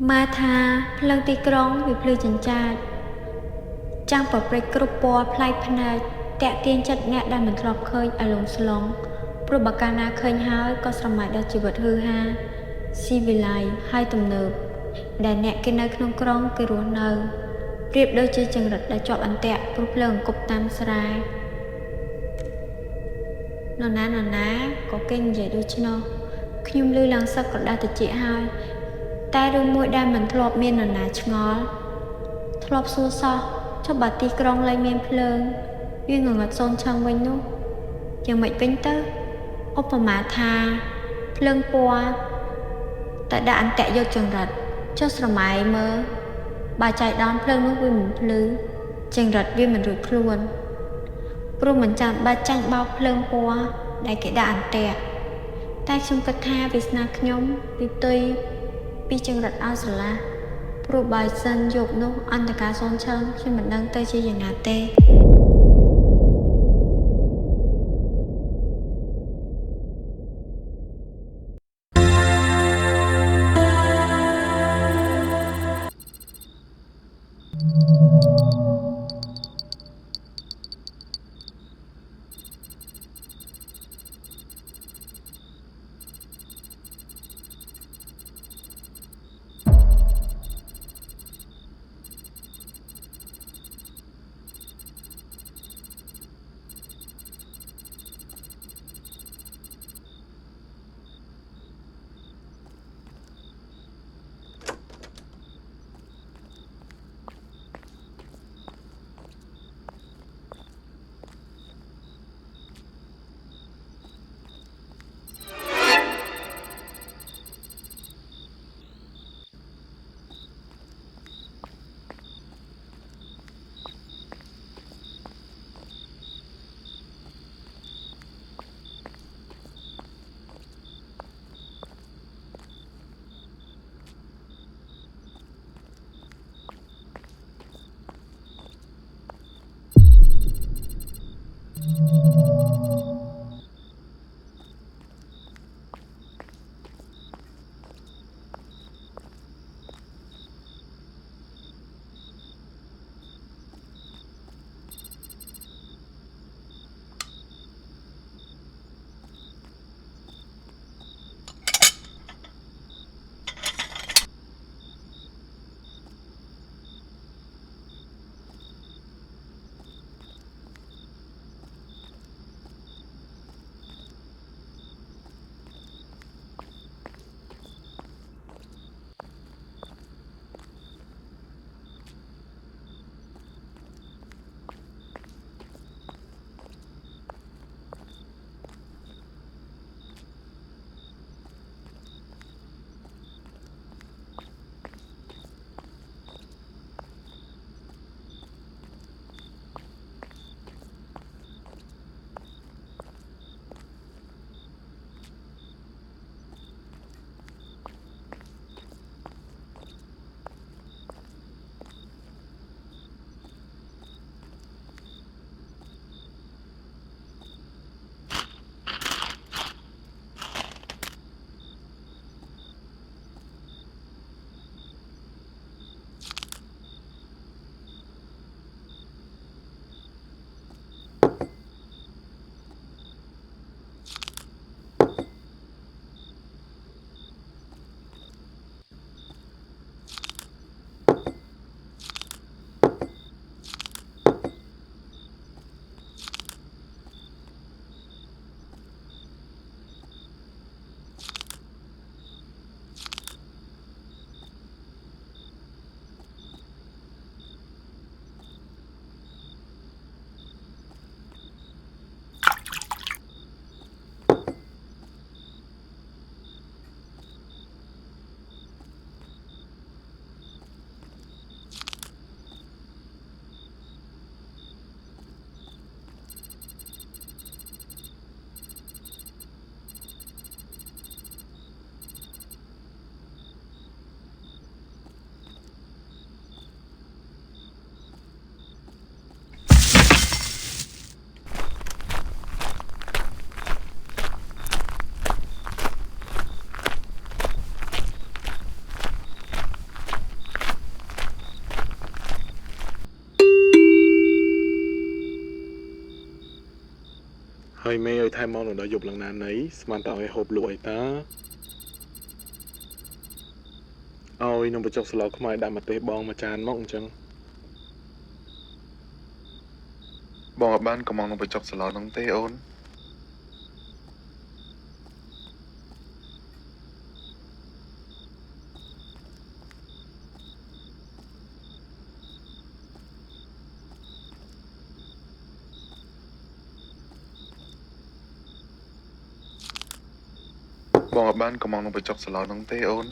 มาทาพลังตีกรองวิพลือจันจาจ้างปรับไปกรุบปอพลายพนาแตะเตียนจัดแนะดันเหมือนทรอบเคยอารมณ์สลองปรุบักการนาเคยหายก็สมัยดาจิบัดฮือฮาซีวิไลให้ตุ่มเนิบแต่แนะกินในขนมกรองกระรัวเนอเรียบโดยจีจังรัดได้จอบอันแตะปรุเพลิงกบตามสลายนอนนะก็เก่งใหญ่ด้วยชโนขยุมลือลังสักกดได้แต่จีหายแต่ดูมวยได้เหมือนทลบเมียนนาชงอทลบซูซอชอบบาตีกรองเลยเมียนเพลิงยื่นเงินโซนช่างไว้นู้ยังไม่เป็นเตออุปมาทาเพลิงปัวแต่ด่านแตะยกจังรัดเจ้าสมัยเมื่อบาใจดอนเพลิงนู้วิ่งพลือจังรัดวิ่งเหมือนรุดคลวนปรุเหมือนจับบาจังเบาเพลิงปัวได้แก่ด่านแตะแต่ชมกระทาวิสนาขยมปิตุยปีจังรัดอาสละปรุบายซันยกนู้อันตกาโซนช่างที่มันดังเตยจีอย่างนาเต ហើយមេឲ្យថែមមកដល់យប់ឡើងណាណីស្មានតើឲ្យហូបលក់អីតាឲ្យនំបញ្ចុកស្លោខ្មែរដាក់ម្ទេសបងមួយចានមកអញ្ចឹងបងអត់បានកំងនំបញ្ចុកស្លោហ្នឹងទេអូនបងអត់បានកំងនំបញ្ចុកស្លោហ្នឹងទេអូន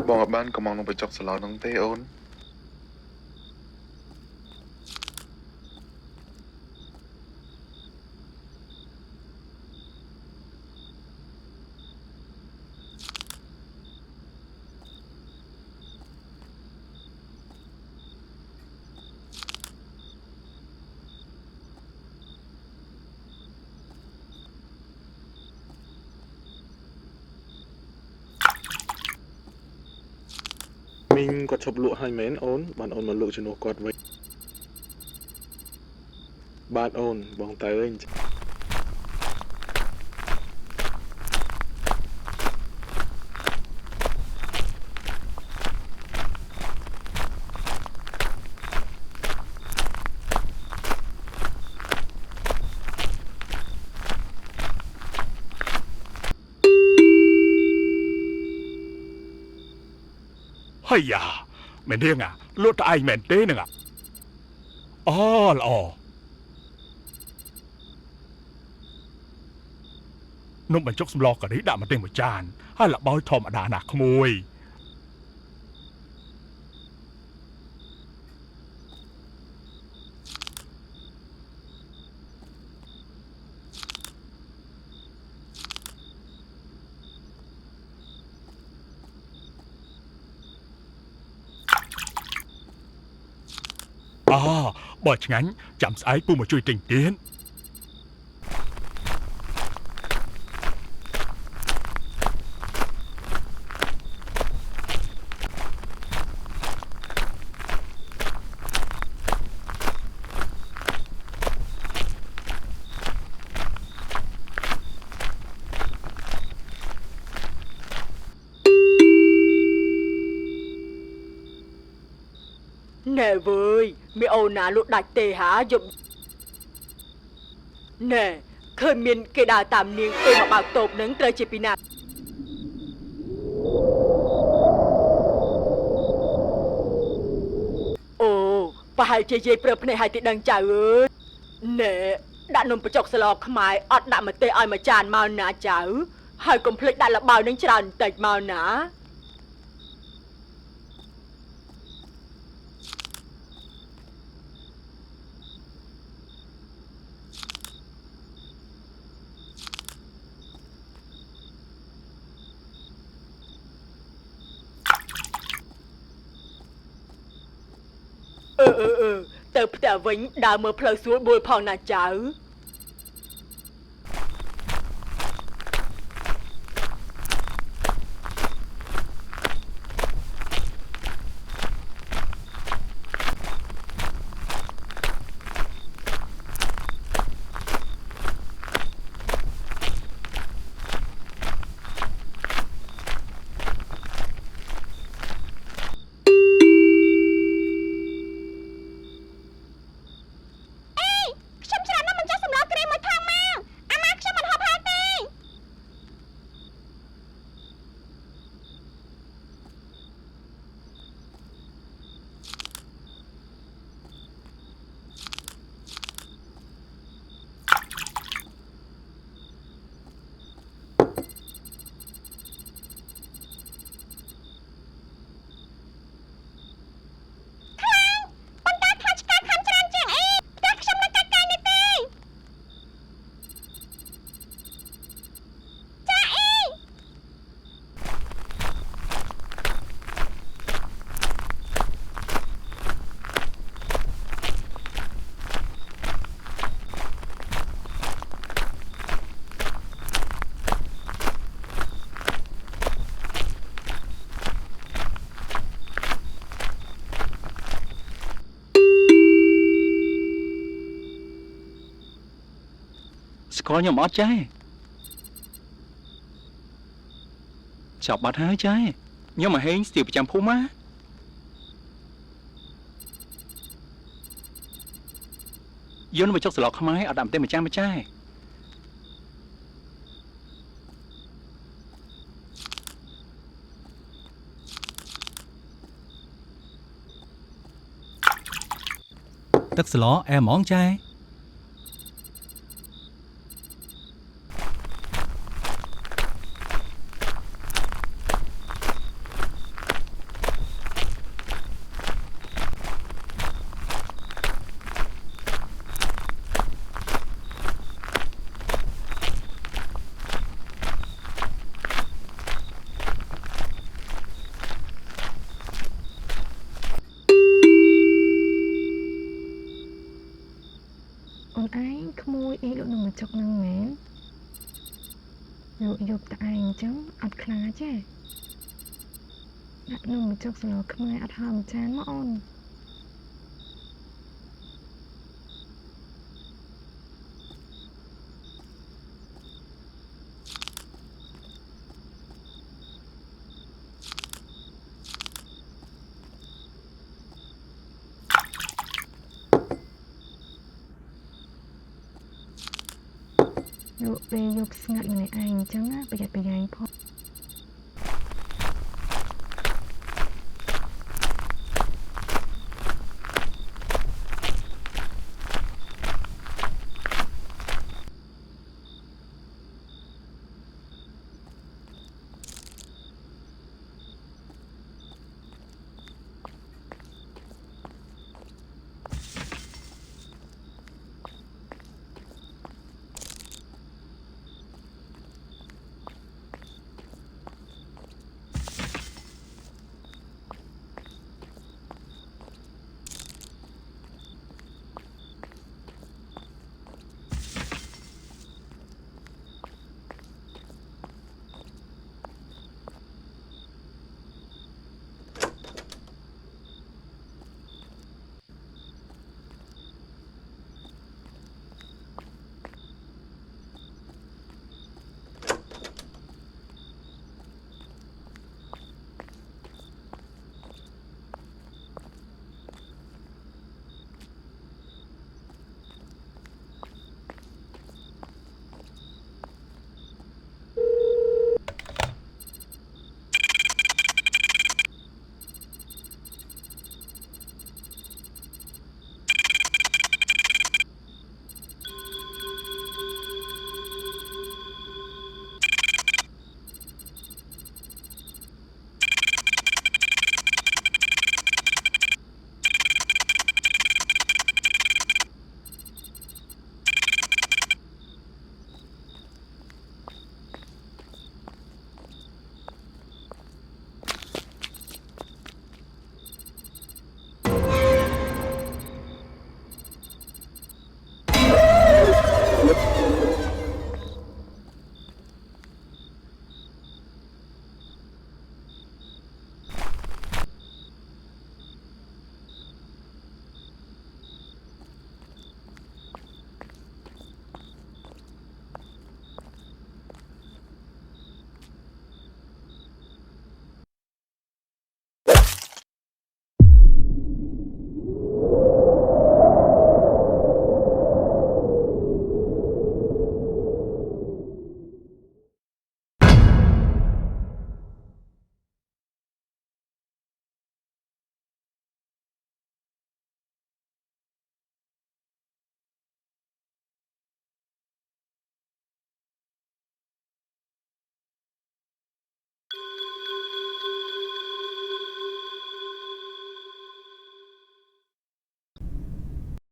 បងអត់បានកំងនំបញ្ចុកស្លោហ្នឹងទេអូនមីងគាត់ឈប់លក់ហើយមែនអូនបានអូនមកលក់ជំនួសគាត់វិញបាទអូនបងតើអើយហើយយ៉ាមែនទេងលក់តែឯងមែនទេនឹងអូល្អនំបញ្ចុកសម្លការីដាក់ម្ទេសមួយចានហើយលបោយធម្មតាណាក្មួយអូបើឆ្ងាញ់ចាំស្អែកពូមកជួយទិញទៀតណែវើយមានអូនណាលក់ដាច់ទេហាយប់ណែឃើញមានគេដើរតាមនាងគេមកបើកតូបនឹងត្រូវជាពីណាអូប្រហែលជាយាយប្រើភ្នែកឲ្យទីដឹងចៅអើយណែដាក់នំបញ្ចុកស្លខ្មែរអត់ដាក់ម្ទេសឲ្យមួយចានមកណាចៅហើយកុំភ្លេចដាក់លបោនឹងច្រើនបន្តិចមកណាទៅផ្ទះវិញដើរមើលផ្លូវស្រួលបួលផងណាចៅខ្ញុំច្រើនណាស់មិនចេះ ស្គាល់ខ្ញុំអត់ចែចាប់បាត់ហើយចែខ្ញុំមកហេងស្ទាបប្រចាំភូមិណាយន្តមកចុកស្លកខ្មែរអត់ដាក់ទេម្ចាស់ម្ចាស់ទឹកស្លអែហ្មងចែអូនឯងក្មួយអីលោកនឹងមកចុកនឹងមែនលោកយកតែឯងអញ្ចឹងអត់ខ្លាចទេដាក់នំមកចុកស្លខ្មែរអត់ហើមចានមកអូនលោកពេលយកស្ងាត់ម្នាក់ឯងអញ្ចឹងណាប្រយ័ត្នប្រយែងផង